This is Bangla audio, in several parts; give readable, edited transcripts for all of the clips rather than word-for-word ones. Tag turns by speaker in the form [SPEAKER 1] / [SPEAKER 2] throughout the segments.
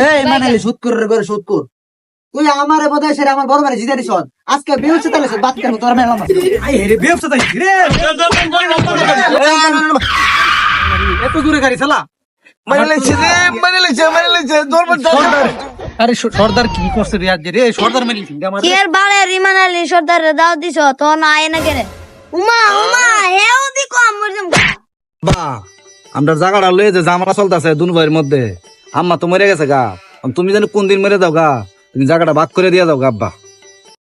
[SPEAKER 1] এই মানালি সুদ করে সুদ কর তুই আমারে বোধহয় সেটা আমার বড় ভাই জিতে দিছ আজকে বিউছে তাহলে বাদ কেন তোর মেলাম আই রে বিউছে তাই রে এত দূরে গাড়ি চালা আরে সর্দার কি করছে রে আজ রে সর্দার মেরেছে আমার
[SPEAKER 2] কি এর বালে রিমান আলী সর্দার দাও দিছ তো না আয় না কেরে উমা হেও দি কম মরজম
[SPEAKER 3] বা আমরা জায়গাটা লয়ে যে জামাটা চলতেছে দুন ভাইয়ের মধ্যে আম্মা তো মরে গেছে গা তুমি জানি কোন দিন মরে যাও গা তুমি জায়গাটা ভাগ করে দিয়ে যাও গা আব্বা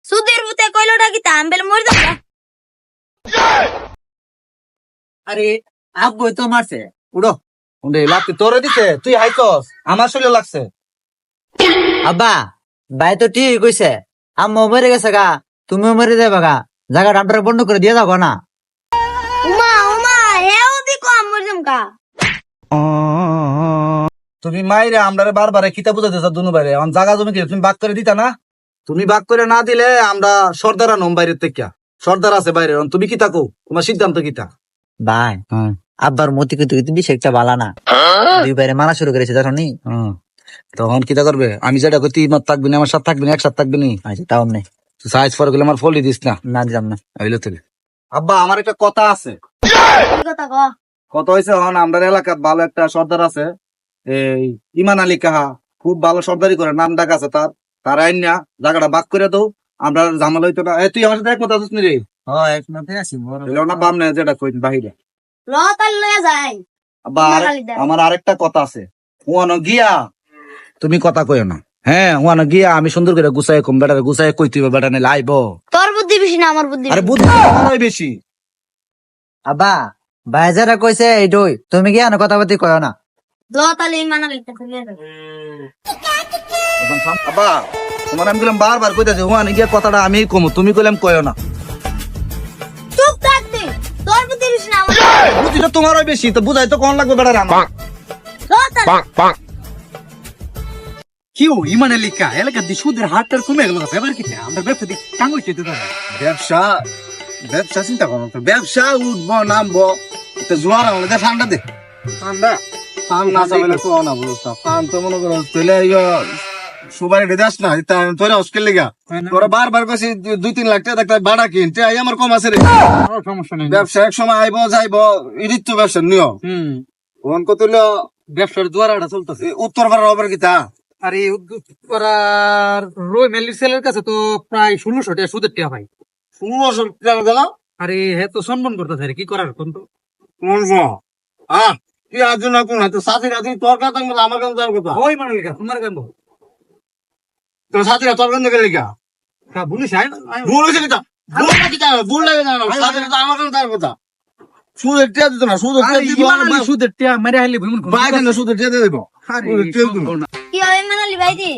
[SPEAKER 2] সুদের ভূতে কইলোটা কি তাম্বেল মরজম
[SPEAKER 1] আরে আব্বু তো মারছে উড়ো
[SPEAKER 3] উন্ডে লাগতে তোরে দিছে তুই হাইছস আমার শরীরে লাগছে
[SPEAKER 1] আব্বা ভাই তো ঠিক কইছে আম্মা মরে গেছে গা তুমিও মরে যাবে গা জায়গাটা আমরা বন্ধ করে দিয়ে যাবো না
[SPEAKER 2] উমা হেও দি কম মরজম কা
[SPEAKER 3] তুমি মাইরে আমরা বারবার কিতা বুঝাতে চাও দুনু বাইরে এখন জায়গা জমি কি তুমি ভাগ করে দিতা না তুমি ভাগ করে না দিলে আমরা সর্দার আনম বাইরের থেকে সর্দার আছে বাইরে এখন তুমি কিতা কও তোমার সিদ্ধান্ত কিতা
[SPEAKER 1] ভাই আব্বার মতি কিন্তু বেশি একটা বালা না দুই বাইরে মানা শুরু করেছে দেখো নি
[SPEAKER 3] তখন কিতা করবে আমি যেটা কই তুই মত থাকবি না আমার সাথে থাকবি না একসাথে থাকবি নি
[SPEAKER 1] আচ্ছা তাও নেই
[SPEAKER 3] তুই সাইজ ফর গেলে আমার ফলি দিস না
[SPEAKER 1] না দিলাম না
[SPEAKER 3] হইলো তুই আব্বা আমার একটা কথা আছে
[SPEAKER 2] কি কথা ক
[SPEAKER 3] কথা হয়েছে এখন আমাদের এলাকার ভালো একটা সর্দার আছে এই ইমান আলী কাহা খুব ভালো সর্দারি করে নাম ডাক আছে তার আইন না জায়গাটা ভাগ করে দাও আমরা ঝামেলা হইতো না তুই আমার সাথে একমত আছিস নি রে
[SPEAKER 1] একমাত্র আছি
[SPEAKER 3] এলো না বাম না যেটা কই বাহিরে
[SPEAKER 2] লতাল লয়ে যায়
[SPEAKER 3] আব্বা আমার আরেকটা কথা আছে ওয়ানো গিয়া তুমি কথা কইও না হ্যাঁ ওয়ানো গিয়া আমি সুন্দর করে গুছাই কম বেটারে গুছাই কই তুই বেটা নে লাইব
[SPEAKER 2] তোর বুদ্ধি বেশি না আমার বুদ্ধি
[SPEAKER 3] আরে বুদ্ধি আমারই বেশি
[SPEAKER 1] আব্বা ভাই যারা কইছে এইটই তুমি কি আনো কথা বলতে কয় না
[SPEAKER 2] লতাল ইমান আলী
[SPEAKER 3] আব্বা তোমার আমি বললাম বারবার কইতাছি ওয়ানো গিয়া কথাটা আমি কম তুমি কইলাম কইও না
[SPEAKER 2] চুপ থাক তুই তোর বুদ্ধি বেশি না আমার
[SPEAKER 3] বুদ্ধিটা তোমারই বেশি তো বুঝাই তো কোন লাগবে বেটারে আমার
[SPEAKER 2] লতাল
[SPEAKER 1] কি ইমান এলাকা এলাকা দি সুদের হাটটার কমে গেল ব্যাপার কি আমরা ব্যবসা দিই টাঙ্গুই চেতে তো
[SPEAKER 3] ব্যবসা ব্যবসা চিন্তা করো তো ব্যবসা উঠবো নামবো তো জোয়ার আমাদের ঠান্ডা দে ঠান্ডা পান না চাইলে তো না বুঝতা পান তো মনে করো তুইলে সুবাই দেদাস না তোরা অস্কেল লিগা তোরা বারবার কইছি 2-3 লাখ টাকা দেখতে বাড়া কিনতে আই আমার কম আছে রে
[SPEAKER 1] সমস্যা নেই
[SPEAKER 3] ব্যবসা এক সময় আইবো যাইবো ইডিত তো ব্যবসা নিও ওন কত হলো
[SPEAKER 1] ব্যবসার দুয়ারাটা চলতেছে
[SPEAKER 3] উত্তর পাড়ার অপর কিতা
[SPEAKER 1] আরে উত্তরার রই মেলির সেলের কাছে তো প্রায় 1600 টাকা সুদের টাকা ভাই
[SPEAKER 3] 1600 টাকা গেল
[SPEAKER 1] আরে হে তো সম্মান করতেছে রে কি করার কোন তো
[SPEAKER 3] কোন কি আজ না কোন তো সাথে রাতে তোর কথা আমার কাছে যাওয়ার কথা
[SPEAKER 1] ওই মানে লিখা তোমার কেন
[SPEAKER 3] তোর সাথে তোর কাছে গেলে লিখা
[SPEAKER 1] কা বলিস আই
[SPEAKER 3] ভুল হয়েছে কিতা ভুল না কিতা ভুল লাগে না সাথে তো আমার কাছে যাওয়ার কথা সুদের টিয়া দিত না সুদের টিয়া দিব
[SPEAKER 1] সুদের টাকা মেরে আইলে ভুমন কোন
[SPEAKER 3] বাইরে না সুদের টিয়া দিয়ে দেব
[SPEAKER 2] কি হবে ইমান আলী ভাই দি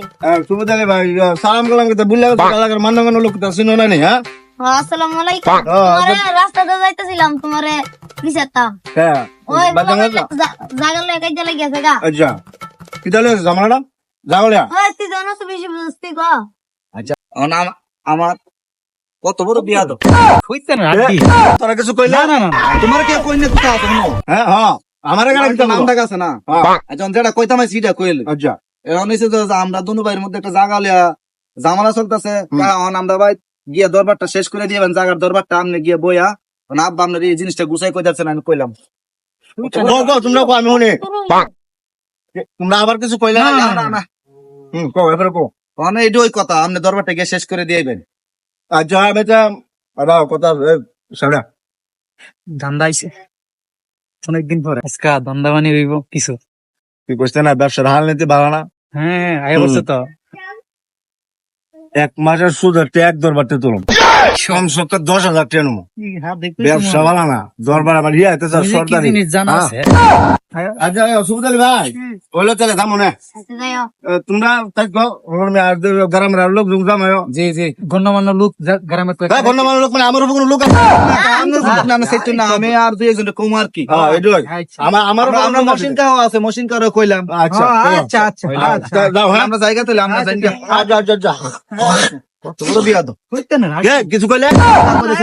[SPEAKER 3] সুদের দিলে ভাই সালাম কালাম কিতা ভুল লাগে এলাকার মান্নাগানো লোক তো শুনো না নি হ্যাঁ
[SPEAKER 2] আসসালামু আলাইকুম তোমারে রাস্তাতে যাইতেছিলাম তোমারে দিছাতাম
[SPEAKER 3] হ্যাঁ
[SPEAKER 2] ওই জায়গা লয়ে কাজে লাগি আছে গা
[SPEAKER 3] আচ্ছা কিতা লয়ে জামালাটা যাওলিয়া
[SPEAKER 2] ওই তুই জানো তো বেশি বুঝতি গো
[SPEAKER 3] আচ্ছা আমার কত বড় বিয়া দাও
[SPEAKER 1] হইতে না আড্ডি
[SPEAKER 3] তোরা কিছু কইলা
[SPEAKER 1] না না না
[SPEAKER 3] তোমার কি কইনে কথা আছে শুনো হ্যাঁ হ্যাঁ আমার এখানে একটা নাম ডাক আছে না আচ্ছা যেটা কইতাম সিটা কইল আচ্ছা এখন হইছে যে আমরা দুনু ভাইয়ের মধ্যে একটা জায়গা লিয়া জামালা চলতেছে কারণ আমরা ভাই গিয়া দরবারটা শেষ করে দিবেন জায়গার দরবারটা আমনে গিয়ে বইয়া আব্বা আপনার এই জিনিসটা গুছাই কই যাচ্ছেন আমি কইলাম তোমরা কো আমি শুনি তোমরা আবার কিছু কইলা না না কো এবারে কো মানে এই ওই কথা আমনে দরবারটা গিয়ে শেষ করে দিবেন আচ্ছা বেটা আদাও কথা সারা
[SPEAKER 1] ধান্দা আইছে অনেকদিন পরে আজকে ধান্দা মানে হইব কিছু
[SPEAKER 3] তুই কইছ না ব্যবসার হাল নিতে ভালো না
[SPEAKER 1] হ্যাঁ আয় বলছে তো
[SPEAKER 3] 1 মাসের সুদের এক দরবারতে তুলুম কম সত্তর 10,000 টাকা নেবো ব্যবসা ভালো না দরবার আবার ইয়ে হইতে সরকারি
[SPEAKER 1] জিনিস জানা আছে
[SPEAKER 3] আচ্ছা সুবিধা ভাই ওইলো চলে দাম মনে তোমরা থাকো গ্রামের লোক লোক জামায়
[SPEAKER 1] জি জি গণ্যমান্য লোক গ্রামের
[SPEAKER 3] গণ্যমান্য লোক মানে আমার কোনো লোক আছে না সেটা না আমি আর দুই একজন কুমার কি আমার আমরা মশিন কাও আছে মশিন কারো কইলাম আচ্ছা
[SPEAKER 1] আচ্ছা আচ্ছা
[SPEAKER 3] যাও হ্যাঁ আমরা জায়গা তুলে আমরা জানি আচ্ছা আচ্ছা আচ্ছা কত বড় বিয়া তো
[SPEAKER 1] হইতে না
[SPEAKER 3] কিছু কইলে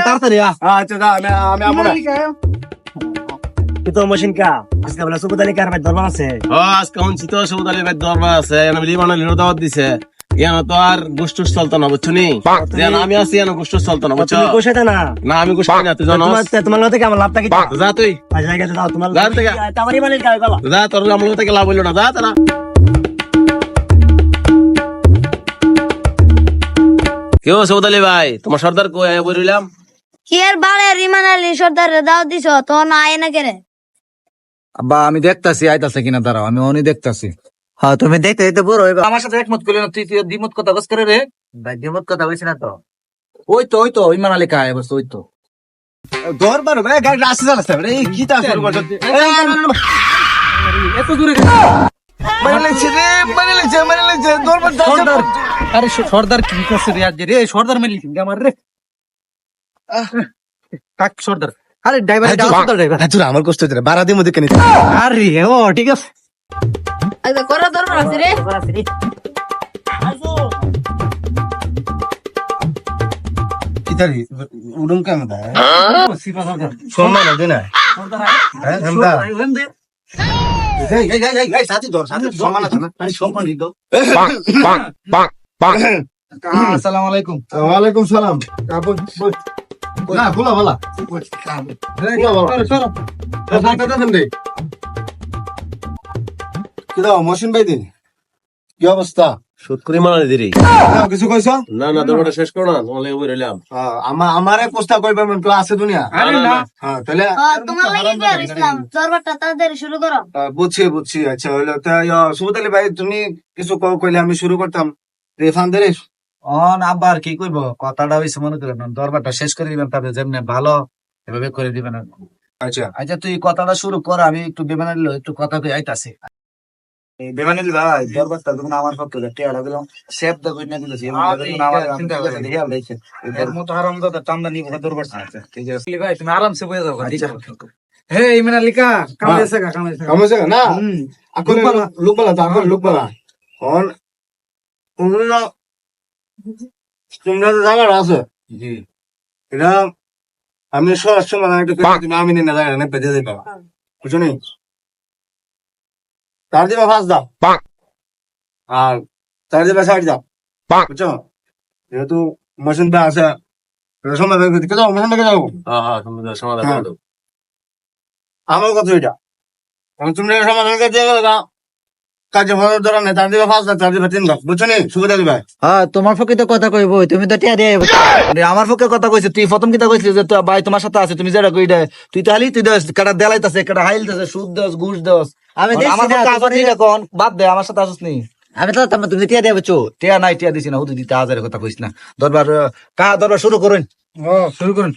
[SPEAKER 1] তাড়াতাড়ি
[SPEAKER 3] আচ্ছা আমি আমরা
[SPEAKER 4] তো মশিন কা আজকে বলে সুবদালি কার ভাই দরবার আছে
[SPEAKER 5] আজকে শুনছি তো সৌদালি ভাই দরবার আছে এনে লিবানের দাওয়াত দিছে এন তো আর গুষ্টুস চলতো না বুঝছো নি যেন আমি আছি এন গুষ্টুস চলতো না বুঝছো
[SPEAKER 4] তুমি কোশাতে না
[SPEAKER 5] না আমি গুষ্টি না তুই জানো
[SPEAKER 4] তোমার থেকে আমার লাভটা কি
[SPEAKER 5] যা তুই
[SPEAKER 4] আচ্ছা ঠিক আছে দাও তোমার
[SPEAKER 5] যা থেকে।
[SPEAKER 4] তামারি মালিক গায় গলা
[SPEAKER 5] যা তোর আমার থেকে লাভ হইলো না যা তারা কেউ সৌদালি ভাই তোমার সর্দার কই বলিলাম
[SPEAKER 2] কি আর বাড়ে রিমান আলী সর্দারের দাওয়াত দিছ তখন আয় না কেন?
[SPEAKER 3] আব্বা আমি দেখতাছি আইতাছে কিনা দাঁড়াও আমি অনি দেখতাছি
[SPEAKER 1] হ্যাঁ তুমি দেখতে দেখতে বড় হইবা।
[SPEAKER 3] আমার সাথে একমত করলি না তুই দ্বিমত কথা বস করে রে
[SPEAKER 1] ভাই দিমত কথা কইছ না তো।
[SPEAKER 3] ওই তো ইমান আলী কায় বস ওই তো
[SPEAKER 5] দরবার ভাই গাড়ি রাস্তা চালাচ্ছে রে কি তা শুরু করছ
[SPEAKER 3] এত দূরে
[SPEAKER 5] মানে লাগছে রে মানে লাগছে দরবার
[SPEAKER 3] সর্দার আরে সর্দার কি করছে রে আজ রে সর্দার মেলি কি আমার রে কাক সর্দার আরে ড্রাইভার ড্রাইভার
[SPEAKER 5] আচ্ছা আমার কষ্ট হচ্ছে বাড়া দিয়ে মধ্যে কেন
[SPEAKER 3] আরে ও ঠিক আছে
[SPEAKER 2] আচ্ছা করা দরকার আছে রে।
[SPEAKER 5] কিতারি উড়ুম কেন দা সম্মান দে না হ্যাঁ হামদা এই সাথী ধর সম্মান আছে না সম্মান দিও
[SPEAKER 3] আসসালামু আলাইকুম
[SPEAKER 5] ওয়ালাইকুম সালাম না খোলা ভালা কি দাও মশিন ভাই দিন কি অবস্থা
[SPEAKER 6] সুদ করে মানা দিদি
[SPEAKER 5] কিছু কইছ
[SPEAKER 6] না না দরবারটা শেষ করো না তোমার লেগে বই রইলাম
[SPEAKER 5] আমারে প্রস্তাব কইবার মন তো আছে দুনিয়া হ্যাঁ তাহলে
[SPEAKER 2] তোমার লাগে কি আর ইসলাম দরবারটা তাড়াতাড়ি শুরু করো।
[SPEAKER 5] বুঝছি আচ্ছা হইলো তা সুবতালি ভাই তুমি কিছু কইলে আমি শুরু করতাম রেফান দে রে
[SPEAKER 3] অন আবার কি কইব কথাটা হইছে মনে করেন দরবারটা শেষ করে দিবেন তারপরে যেমনি ভালো এভাবে করে দিবেন
[SPEAKER 5] আচ্ছা
[SPEAKER 3] আচ্ছা তুই কথাটা শুরু কর আমি একটু বিমানে একটু কথা কই আইতাছি বিমানে ভাই দরবারটা যখন আমার পক্ষে টিয়ারা দিলাম শেপ দা কই না দিতেছি এর মতো আরাম দাদা টান্ডা নিব দরবার আছে ঠিক আছে ভাই তুমি আরামসে বয়ে যাও হে ইমানা লিকা কামাইছে
[SPEAKER 5] কামছে না এখন লোকবালা তা এখন লোকবালা কোন তোমরা তোমরা তো জায়গা আছে
[SPEAKER 3] জি
[SPEAKER 5] এটা আমি সরাসরি মানে একটা তুমি আমি না জায়গা না পেতে দিই বাবা বুঝছো নি তার দিবা ফাঁস দাও আর তার দিবা সাইড দাও বুঝছো যেহেতু মেশিনটা আছে সময় বের করতে যাও মেশিনটাকে যাও
[SPEAKER 6] হ্যাঁ হ্যাঁ তুমি সমাধান করে দাও
[SPEAKER 5] আমার কথা এটা তুমি সমাধান করতে গেলে কাজে ভালো ধরা নেই তার দিবা ফাঁস দাও তার দিবা 3 লাখ বুঝছো নি সুবিধা দিবা
[SPEAKER 1] হ্যাঁ তোমার পক্ষে তো কথা কইব তুমি তো টিয়া দিয়ে
[SPEAKER 3] আমার পক্ষে কথা কইছে তুই প্রথম কিতা কইছিস যে তুই ভাই তোমার সাথে আছে তুমি যেটা কই দে তুই তাহলে তুই দস কাটা দেলাইতাছে কাটা হাইলতাছে সুদ দস ঘুষ দস
[SPEAKER 1] আমি
[SPEAKER 3] আমার
[SPEAKER 1] দেখছি না,
[SPEAKER 3] পক্ষে আছে ঠিক কোন বাদ দে আমার সাথে আসিস নি
[SPEAKER 1] আমি তো তুমি টিয়া দিয়ে বুঝছো
[SPEAKER 3] টিয়া নাই টিয়া দিছি না হুদি দিতে হাজারের কথা কইস না দরবার দরবার শুরু করুন শুরু করুন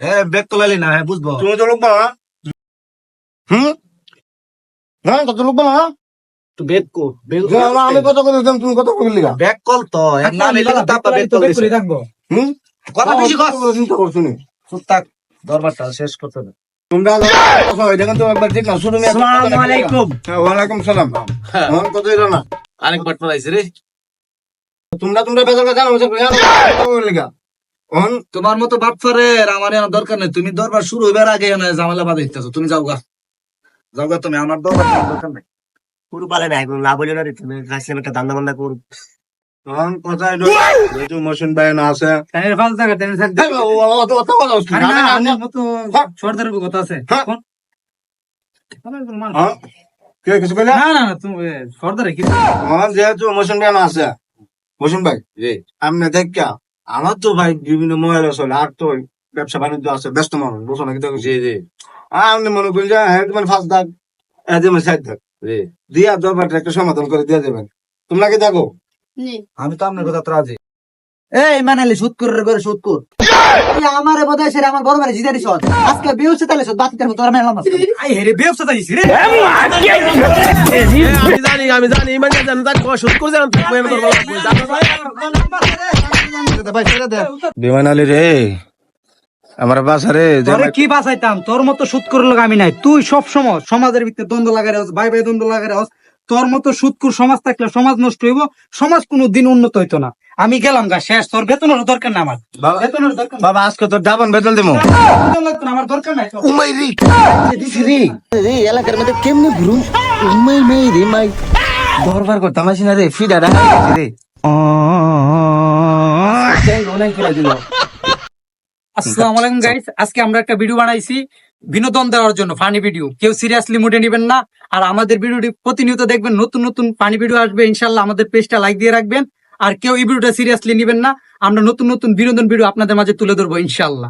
[SPEAKER 3] হ্যাঁ ব্যাগ তোলালি না হ্যাঁ বুঝবো
[SPEAKER 5] তুমি তো লোক বাবা হ্যাঁ কত লোক বাবা
[SPEAKER 3] তুই ব্যাগ কো
[SPEAKER 5] আমি কত করে দিলাম তুমি কত করে লিখা
[SPEAKER 3] ব্যাগ কল তো না নিলে তো তারপর ব্যাগ কল দিছি
[SPEAKER 5] হুম
[SPEAKER 3] কথা বেশি কর
[SPEAKER 5] চিন্তা করছো নি
[SPEAKER 3] চুপ থাক দরবারটা শেষ করতে দে
[SPEAKER 5] তোমরা দেখেন তো একবার দেখলাম শুধু
[SPEAKER 4] আসসালামু আলাইকুম
[SPEAKER 5] ওয়ালাইকুম সালাম মন কত এলো না
[SPEAKER 6] আরেক বাট পাইছে রে
[SPEAKER 5] তোমরা বেজার জানো লিখা
[SPEAKER 3] তোমার মতো বাটফারের আমার এনে দরকার নেই তুমি দরবার শুরু হইবার আগে এনে ঝামেলা বাঁধে দিতেছো তুমি যাও গা তুমি আমার দরবার দরকার নেই
[SPEAKER 4] পুরো পালে নাই কোনো লাভ হইলো না রে তুমি রাখছিলাম একটা দান্দা বান্দা করব
[SPEAKER 5] কথা যেহেতু মোশন ভাই না আছে
[SPEAKER 3] সর্দারের কথা আছে
[SPEAKER 5] কে কিছু কইলা
[SPEAKER 3] না না তুমি সর্দারে কি
[SPEAKER 5] যেহেতু মোশন ভাই না আছে মোশন ভাই আমি দেখা আমার তো ভাই বিভিন্ন মহিলা চলে আর তো ব্যবসা বাণিজ্য আছে ব্যস্ত মানুষ বুঝো না কিন্তু
[SPEAKER 6] জি জি
[SPEAKER 5] আপনি মনে করেন যে তোমার ফার্স্ট দাগ সাইড দাগ
[SPEAKER 6] জি
[SPEAKER 5] দিয়া দরবারটা একটা সমাধান করে দিয়ে দেবেন তোমরা কি দেখো
[SPEAKER 3] আমি তো আপনার কথা রাজি
[SPEAKER 1] এই মানালি সুদ করে সুদ কর আমারে বোধহয় সেটা আমার বড় ভাই জিতে দিছ আজকে বিউছে তাহলে সুদ বাতিতে তোরা মেলাম
[SPEAKER 3] আই হেরে ব্যবসা তাইছি রে
[SPEAKER 6] আমি জানি মানে জানি তার সুদ করে জানো
[SPEAKER 5] বিমান আলী রে আমার বাসা রে
[SPEAKER 3] তোরে কি বাঁচাইতাম তোর মতো সুদ করে লোক আমি নাই তুই সব সময় সমাজের ভিতরে দ্বন্দ্ব লাগাই ভাই ভাই দ্বন্দ্ব লাগাই
[SPEAKER 7] তোর মতো সুৎকুর সমাজ থাকলে সমাজ নষ্ট হইব, সমাজ কোনো দিন উন্নত হইতো না। আমি গেলাম গা, শেষ। তোর বেতনের দরকার না আমার, বেতনের দরকার
[SPEAKER 5] বাবা আজকে তোর ডাবন বেতন দেবো
[SPEAKER 7] বেতন লাগতো না, আমার দরকার নাই তোর।
[SPEAKER 5] এলাকার মধ্যে কেমনে ঘুরুম মাই দরবার করতাম আসি না রে ফিডা রে
[SPEAKER 7] আসসালামু আলাইকুম গাইস, আজকে আমরা একটা ভিডিও বানাইছি বিনোদন দেওয়ার জন্য, ফানি ভিডিও। কেউ সিরিয়াসলি মুডে নেবেন না। আর আমাদের ভিডিওটি প্রতিনিয়ত দেখবেন, নতুন নতুন ফানি ভিডিও আসবে ইনশাল্লাহ। আমাদের পেজটা লাইক দিয়ে রাখবেন। আর কেউ এই ভিডিওটা সিরিয়াসলি নেবেন না, আমরা নতুন নতুন বিনোদন ভিডিও আপনাদের মাঝে তুলে ধরবো ইনশাল্লাহ।